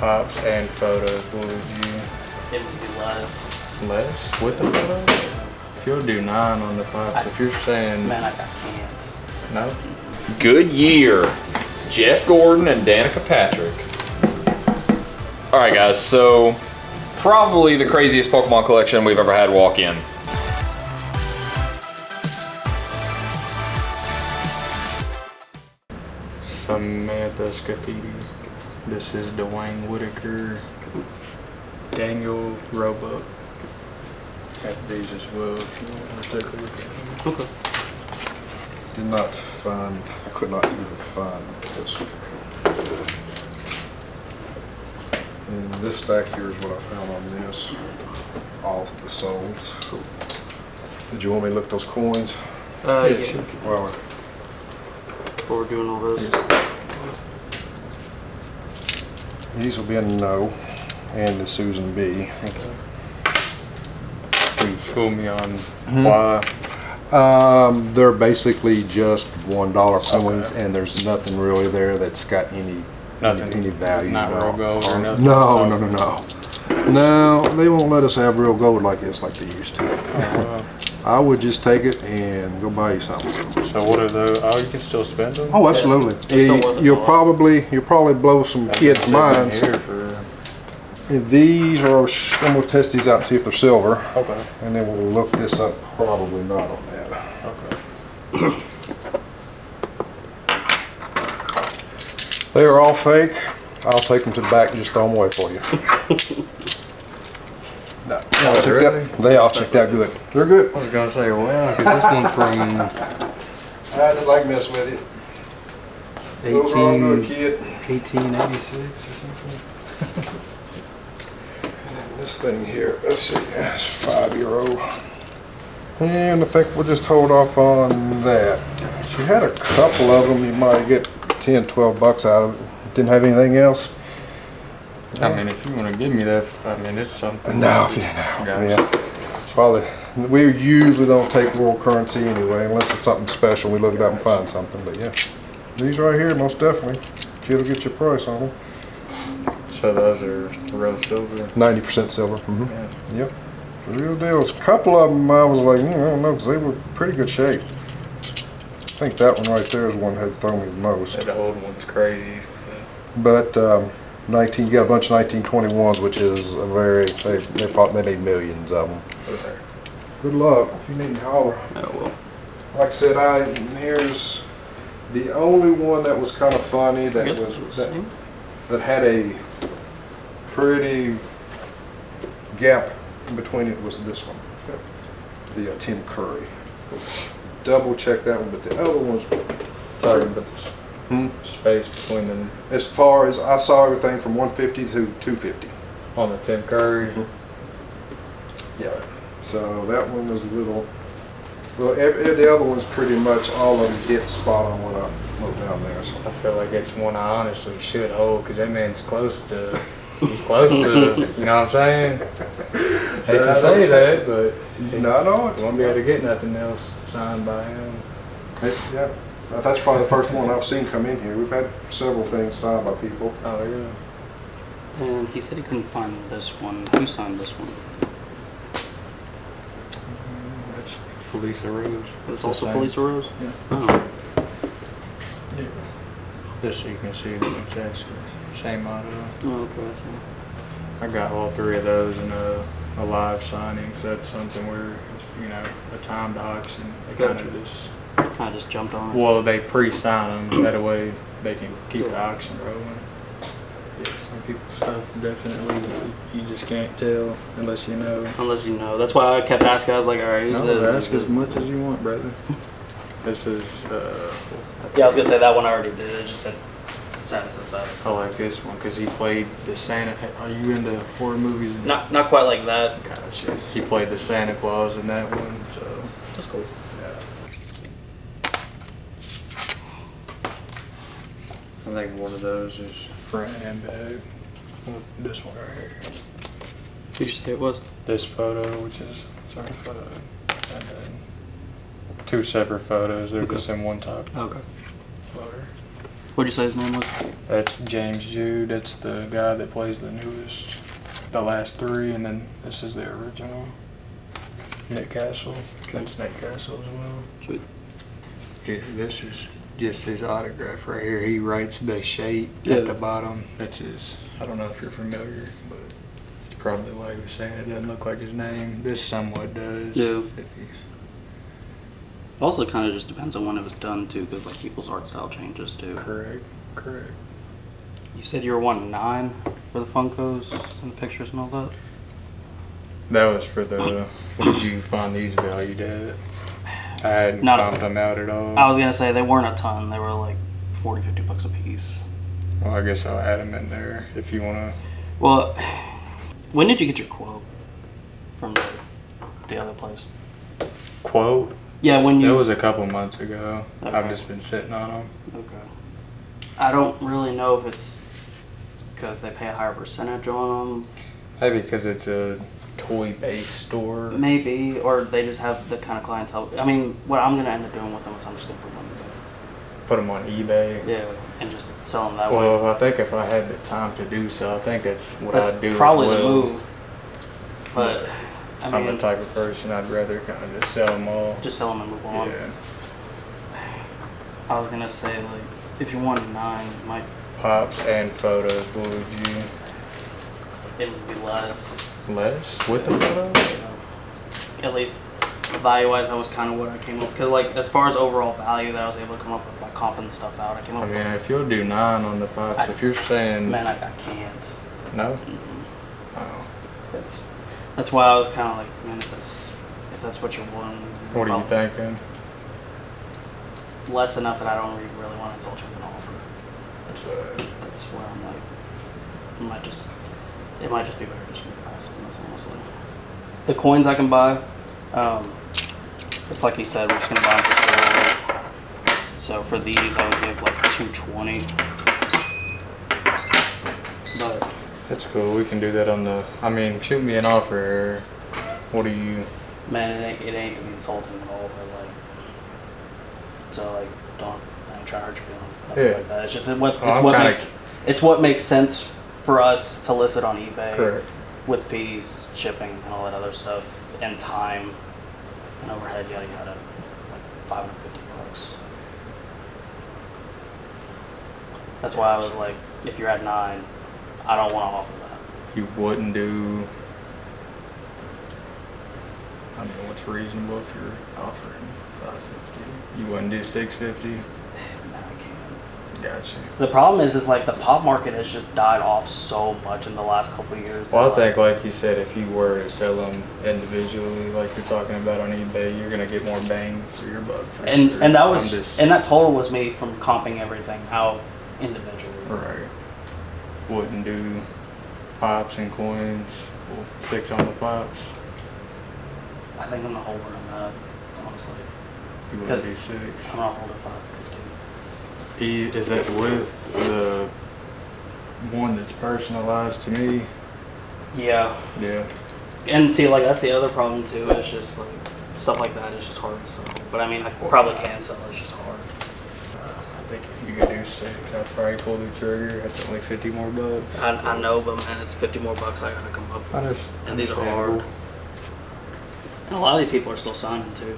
Pops and photos, what would you? It would be less. Less? With the photos? If you'll do 9 on the Pops, if you're saying... Man, I can't. No? Good year. Jeff Gordon and Danica Patrick. Alright guys, so probably the craziest Pokemon collection we've ever had walk in. Samantha Scafidi. This is Dwayne Whitaker. Daniel Roebuck. Have these as well if you want to take a look at them. Okay. Did not find, I could not even find this one. And this stack here is what I found on this. All the solds. Did you want me to look at those coins? Yeah. Well, Before we're doing all this. these will be a no, and the Susan B. Can you school me on why? They're basically just $1 coins, Okay. and there's nothing really there that's got any value. Not real gold or nothing? No, No, they won't let us have real gold like this, like they used to. I would just take it and go buy you something. So what are those? Oh, you can still spend them? Oh, absolutely. They're still worth it You'll a lot. probably blow some kids' minds. Here for... And these are, I'm gonna test these out and see if they're silver, Okay. and then we'll look this up. Probably not on that. Okay. They are all fake. I'll take them to the back and just throw them away for you. No, they all checked out good. They're good. I was gonna say, wow, because this one from I just like mess with it. Those are all good, kid. 1886 or something. And this thing here, let's see, it's 5-year-old. And I think we'll just hold off on that. If you had a couple of them, you might get 10, 12 bucks out of it. Didn't have anything else? I mean, if you want to give me that, I mean, it's something. No, Gotcha. yeah. Probably. We usually don't take world currency anyway, unless it's something special. We look it up and find something. But yeah, these right here, most definitely. Kid'll get your price on them. So those are real silver. 90% silver. Mm-hmm. Yeah. Yep. The real deal. A couple of them I was like, I don't know, because they were pretty good shape. I think that one right there is the one that had thrown me the most. The old one's crazy. But you got a bunch of 1921s, which is a very, they need millions of them. Okay. Good luck. If you need to holler. Oh, well. Like I said, here's the only one that was kind of funny that I guess was it's the same. that had a pretty gap in between it was this one, the Tim Curry. Double check that one, but the other ones were. Talking about the space between them As far as I saw everything from 150 to 250. on the Tim Curry. Yeah. So that one is a little. Well, the other one's pretty much all of them hit spot on what I wrote down there. So. I feel like it's one I honestly should hold because that man's close to, you know what I'm saying? Hate to say that, but No, I know it. you won't be able to get nothing else signed by him. Yeah. That's probably the first one I've seen come in here. We've had several things signed by people. Oh yeah. And he said he couldn't find this one. Who signed this one? That's Felisa Rose. It's also Felisa Rose? Yeah. Oh. Yeah. Just so you can see that it's actually the same model. Oh, okay, I see. I got all 3 of those in a live signing, so that's something where it's, a timed auction. They kind of just jumped on it. well, they pre-sign them, that way they can keep the auction rolling. Yeah, some people's stuff definitely, you just can't tell unless you know. Unless you know. That's why I kept asking. I was like, all right, who's this? Ask as much as you want, brother. This is, Yeah, I was going to say that one I already did. It just said status and status. I like this one because he played the Santa. Are you into horror movies? Not quite like that. Gotcha. He played the Santa Claus in that one, so. That's cool. I think one of those is front and back. This one right here. Did you say it was? This photo, which is sorry photo, and then 2 separate photos. They're just in one top Okay. photo. What'd you say his name was? That's James Jude. That's the guy that plays the newest, the last three, and then this is the original. Nick Castle. That's Nick Castle as well. Sweet. Here, this is just his autograph right here. He writes the shape Yeah. at the bottom. That's his. I don't know if you're familiar, but it's probably why he was saying it doesn't look like his name. This somewhat does. Yeah. If you, Also, kind of just depends on when it was done too, because like people's art style changes too. correct. Correct. You said you were wanting 9 for the Funkos and the pictures and all that. That was for the. What did you find these valued at? I hadn't Not- pumped them out at all. I was gonna say they weren't a ton. They were like 40, 50 bucks a piece. Well, I guess I'll add them in there if you want Well, when did you get your quote from the other place? to quote. Yeah, when It you. was a couple months ago. Okay. I've just been sitting on them. Okay. I don't really know if it's because they pay a higher percentage on Maybe because it's a toy-based store. them, maybe, or they just have the kind of clientele. I mean, what I'm gonna end up doing with them is I'm just gonna put them on Put them on eBay. eBay. Yeah, and just sell them that Well, way. I think if I had the time to do so, I think that's what That's I'd do probably as the well. move. But I I'm the mean, type of person I'd rather kind of just sell them all. just sell them and move on. Yeah. I was gonna say like, if you wanted 9, it might Pops and photos, what would you? it would be less. Less? With the photos? You know, at least value-wise, that was kind of what I came up because like as far as overall value that I was able to come up with by comping the stuff out, I came up I mean, with. if you'll do 9 on the Pops, if you're saying Man, I can't. no? Mm-mm. Oh. That's why I was kind of like, man, if that's what you're wanting. What are you well, thinking? Less enough that I don't really want to insult you with an offer. So, That's where I'm like, it might just be better just for me to pass on this, honestly. The coins I can buy, it's like he said, we're just gonna buy them for sale. So for these, I would give like $220. But that's cool. We can do that on the. I mean, shoot me an offer. What do you? man, it ain't to be insulting at all, but like, so like, I ain't trying to hurt your feelings. Nothing Yeah. like that. It's just I'm what makes sense for us to list it on eBay. Correct. With fees, shipping, and all that other stuff, and time, and overhead, yada yada, like $550. That's why I was like, if you're at 9, I don't want to offer that. You wouldn't do. I mean, what's reasonable if you're offering $550? You wouldn't do $650? Man, I can't. Gotcha. The problem is like the pop market has just died off so much in the last couple of years. Well, I that, think, like you said, if you were to sell them individually, like you're talking about on eBay, you're gonna get more bang for your buck. For and sure. and that I'm was just, and that total was me from comping everything out individually. right. Wouldn't do pops and coins. Well, 6 on the pops. I think I'm gonna hold where I'm at, honestly. You wouldn't do I'm 6. gonna hold at 550. Is that with the one that's personalized to me? Yeah. Yeah. And see, like, that's the other problem, too. It's just, like, stuff like that is just hard to sell. But, I mean, I probably can sell it. It's just hard. I think if you could do 6, I'd probably pull the trigger. That's only 50 more bucks. I know, but, man, it's 50 more bucks I gotta come up with. And these are hard. And a lot of these people are still signing, too.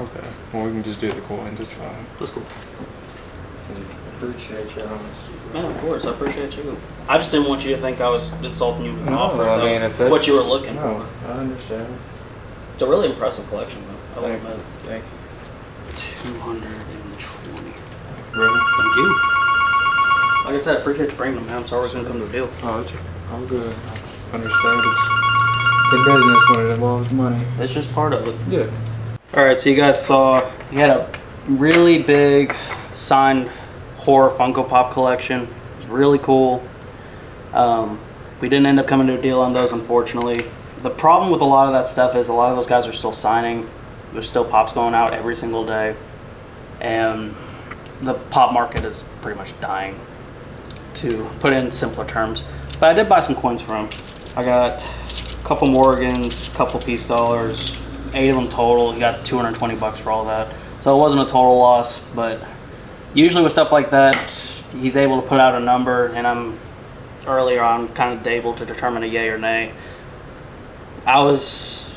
Okay. Well, we can just do the coins. It's fine. That's cool. Appreciate your honesty. Man, of course. I appreciate you. I just didn't want you to think I was insulting you with an No, offer. I That mean, was if that's what you were looking no, for. I understand. It's a really impressive collection, though. I will Thank you. admit. Thank you. 220. Thank you, brother. Thank you. Like I said, I appreciate you bringing them, man. I'm sorry we couldn't come to a deal. Oh, I'm good. I understand. It's a business when it involves money. It's just part of it. Yeah. Alright, so you guys saw he had a really big signed horror Funko Pop collection. It was really cool. We didn't end up coming to a deal on those, unfortunately. The problem with a lot of that stuff is a lot of those guys are still signing. There's still pops going out every single day. And the pop market is pretty much dying, to put it in simpler terms. But I did buy some coins from him. I got a couple Morgans, a couple Peace Dollars, 8 of them total. You got $220 for all that. So it wasn't a total loss, but usually with stuff like that, he's able to put out a number, and I'm earlier on kind of able to determine a yay or nay. I was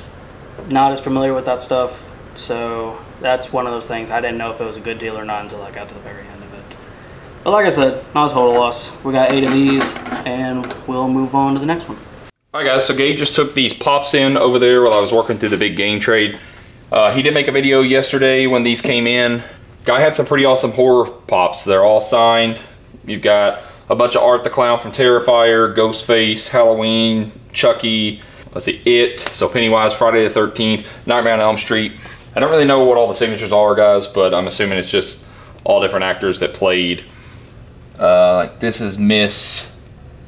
not as familiar with that stuff, so that's one of those things. I didn't know if it was a good deal or not until I got to the very end of it. But like I said, not a total loss. We got 8 of these, and we'll move on to the next one. All right, guys, so Gabe just took these pops in over there while I was working through the big game trade. He did make a video yesterday when these came in. Guy had some pretty awesome horror pops. They're all signed. You've got a bunch of Art the Clown from Terrifier, Ghostface, Halloween, Chucky, let's see, It, so Pennywise, Friday the 13th, Nightmare on Elm Street. I don't really know what all the signatures are, guys, but I'm assuming it's just all different actors that played. Like this is Miss,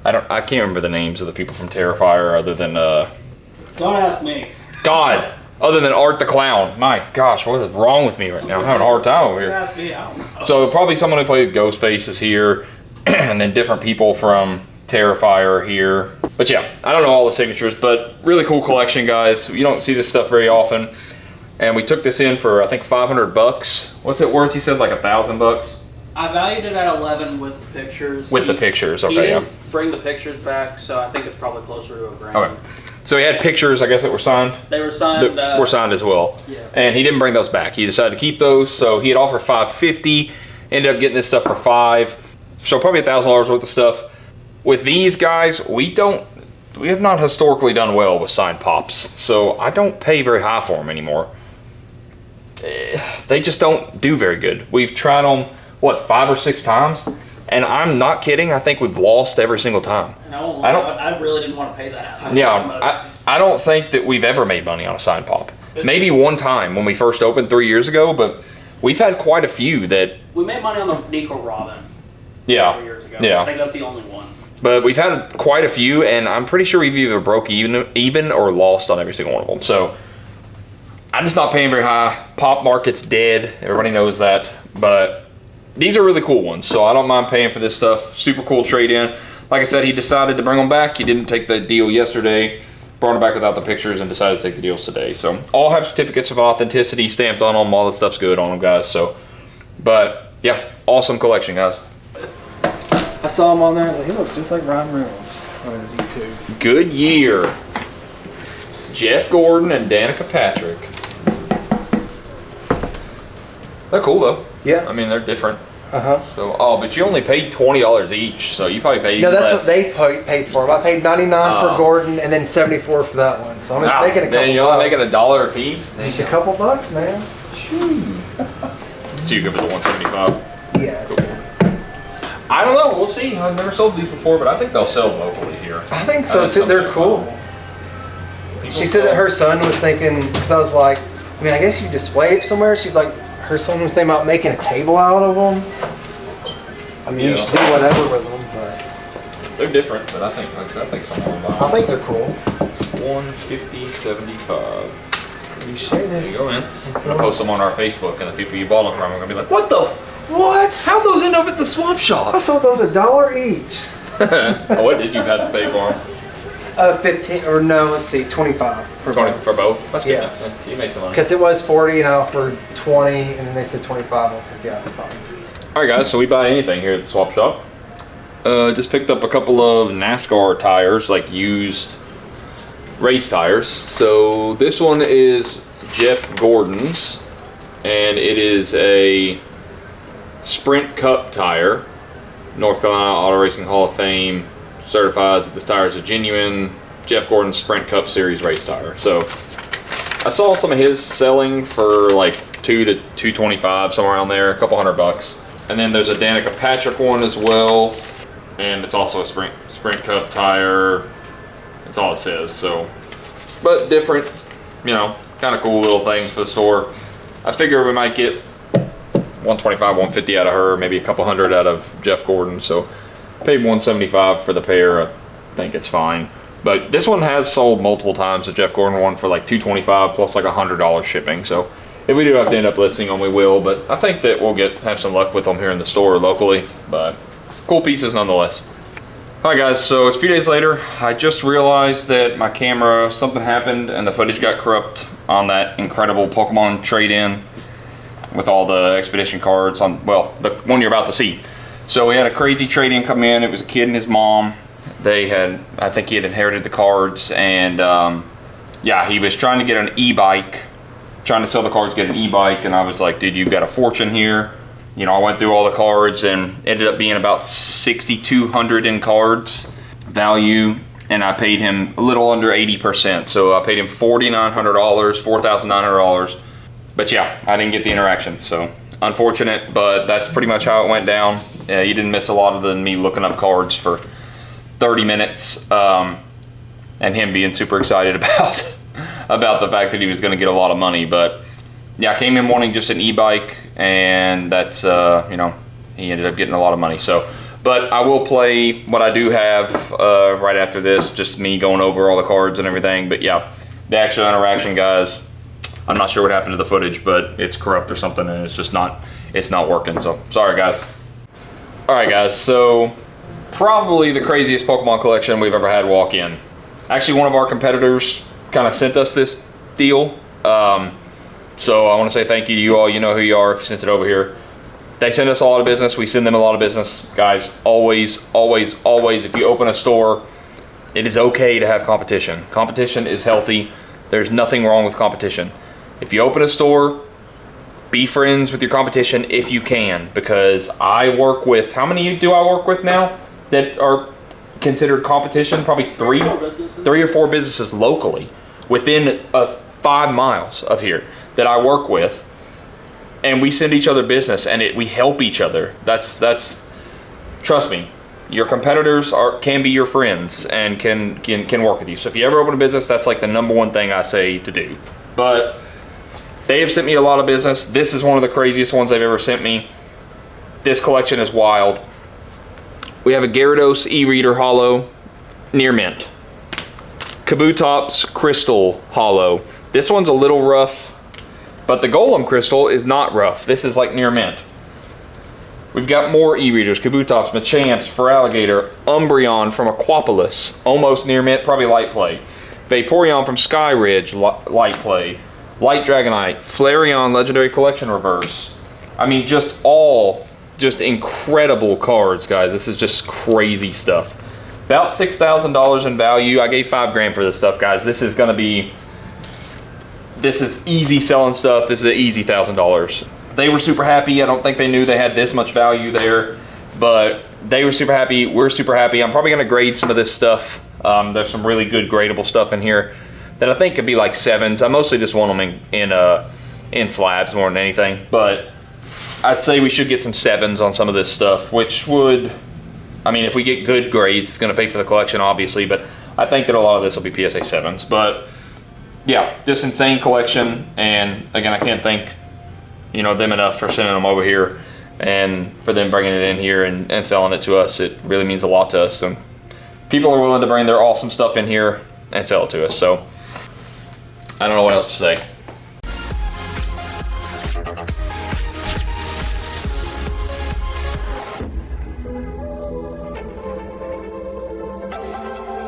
I can't remember the names of the people from Terrifier other than Don't ask me. God, other than Art the Clown. My gosh, what is wrong with me right now? I'm having a hard time over here. Don't ask me, I don't know. So probably someone who played Ghostface is here, and then different people from Terrifier are here. But yeah, I don't know all the signatures, but really cool collection, guys. You don't see this stuff very often. And we took this in for, I think, 500 bucks. What's it worth? You said like $1,000 I valued it at 11 with the pictures. with the pictures. He Okay, yeah. didn't bring the pictures back, so I think it's probably closer to $1,000. Okay. So he had pictures, I guess, that were signed. They were signed. That were signed as well. Yeah. And he didn't bring those back. He decided to keep those. So he had offered $550. Ended up getting this stuff for $5. So probably $1,000 worth of stuff. With these guys, we have not historically done well with signed pops. So I don't pay very high for them anymore. They just don't do very good. We've tried them, what, 5 or 6 times? And I'm not kidding. I think we've lost every single time. And I really didn't want to pay that. Yeah, I don't think that we've ever made money on a signed pop. Maybe one time when we first opened 3 years ago, but we've had quite a few that... We made money on the Nico Robin. Yeah, 3 years ago. yeah. I think that's the only one. But we've had quite a few, and I'm pretty sure we've either broke even or lost on every single one of them. So I'm just not paying very high. Pop market's dead. Everybody knows that. But these are really cool ones, so I don't mind paying for this stuff. Super cool trade-in. Like I said, he decided to bring them back. He didn't take the deal yesterday. Brought them back without the pictures and decided to take the deals today. So all have certificates of authenticity stamped on them. All that stuff's good on them, guys. So, but yeah, awesome collection, guys. I saw him on there. I was like, he looks just like Ryan Reynolds on his YouTube. Good year. Jeff Gordon and Danica Patrick. They're cool though. Yeah. I mean, they're different. Uh-huh. So, oh, but you only paid $20 each, so you probably paid No, even that's less. what they paid for him. I paid $99 for Gordon and then $74 for that one. So I'm just making a couple Then you're only bucks. making $1 a piece? Just a couple bucks, man. So you go for the 175. Yeah. I don't know. We'll see. I've never sold these before, but I think they'll sell locally here. I think so too. They're cool. She said that her son was thinking, because I was like, I mean, I guess you display it somewhere. She's like, her son was thinking about making a table out of them. I mean, you should do whatever with them, but They're different, but I think, like I said, I think someone will buy I think they're cool. 150.75. You should. There you go, man. I'm gonna post them on our Facebook, and the people you bought them from are gonna be like, What the? What? how'd those end up at the swap I shop? sold those $1 each. What did you have to pay for them? 15 or no, let's see, 25 for 20 both. for both? That's good. Yeah. Enough. You made some money. Because it was 40 and I offered 20, and then they said 25. I was like, yeah, that's fine. All right, guys. So we buy anything here at the swap shop. Just picked up a couple of NASCAR tires, like used race tires. So this one is Jeff Gordon's, and it is a Sprint Cup tire. North Carolina Auto Racing Hall of Fame certifies that this tire is a genuine Jeff Gordon Sprint Cup Series race tire. So I saw some of his selling for like $2 to $225, somewhere around there, a couple $100. And then there's a Danica Patrick one as well, and it's also a Sprint Cup tire. That's all it says. So, but different, you know, kind of cool little things for the store. I figure we might get 125, 150 out of her, maybe a couple hundred out of Jeff Gordon. So paid 175 for the pair. I think it's fine. But this one has sold multiple times. The Jeff Gordon one for like $225 plus like $100 shipping. So if we do have to end up listing them, we will. But I think that we'll have some luck with them here in the store locally. But cool pieces nonetheless. Alright guys, so it's a few days later. I just realized that my camera, something happened and the footage got corrupt on that incredible Pokemon trade-in. with all the expedition cards on, well, the one you're about to see. So we had a crazy trade-in come in. It was a kid and his mom. They had, I think he had inherited the cards, and yeah, he was trying to get an e-bike, trying to sell the cards, get an e-bike, and I was like, dude, you've got a fortune here. You know, I went through all the cards and ended up being about 6,200 in cards value, and I paid him a little under 80%. So I paid him $4,900, $4,900. But yeah, I didn't get the interaction, so unfortunate, but that's pretty much how it went down. You didn't miss a lot other than me looking up cards for 30 minutes and him being super excited about the fact that he was going to get a lot of money. But yeah, I came in wanting just an e-bike, and that's you know, he ended up getting a lot of money. So, but I will play what I do have right after this, just me going over all the cards and everything. But yeah, the actual interaction, guys, I'm not sure what happened to the footage, but it's corrupt or something, and it's just not working. So sorry, guys. All right, guys, so probably the craziest Pokemon collection we've ever had walk in. Actually, one of our competitors kind of sent us this deal. So I want to say thank you to you all. You know who you are if you sent it over here. They send us a lot of business. We send them a lot of business. Guys, always, always, always, if you open a store, it is okay to have competition. Competition is healthy. There's nothing wrong with competition. If you open a store, be friends with your competition if you can, because I work with, how many do I work with now that are considered competition? Probably three or four businesses locally within 5 miles of here that I work with, and we send each other business, and we help each other. That's trust me, your competitors can be your friends and can work with you. So if you ever open a business, that's like the #1 thing I say to do. But they have sent me a lot of business. This is one of the craziest ones they've ever sent me. This collection is wild. We have a Gyarados e-reader holo, near mint. Kabutops crystal holo. This one's a little rough, but the Golem crystal is not rough. This is like near mint. We've got more e-readers. Kabutops, Machamps, Feraligatr, Umbreon from Aquapolis, almost near mint, probably light play. Vaporeon from Skyridge, light play. Light Dragonite, Flareon Legendary Collection Reverse. I mean, just incredible cards, guys. This is just crazy stuff. About $6,000 in value. I gave $5,000 for this stuff, guys. This is easy selling stuff. This is an easy $1,000. They were super happy. I don't think they knew they had this much value there, but they were super happy. We're super happy. I'm probably gonna grade some of this stuff. There's some really good gradable stuff in here that I think could be like 7s. I mostly just want them in slabs more than anything, but I'd say we should get some 7s on some of this stuff, which would, I mean, if we get good grades, it's gonna pay for the collection, obviously, but I think that a lot of this will be PSA 7s. But yeah, just insane collection, and again, I can't thank, you know, them enough for sending them over here and for them bringing it in here and selling it to us. It really means a lot to us, and people are willing to bring their awesome stuff in here and sell it to us. So I don't know what else to say.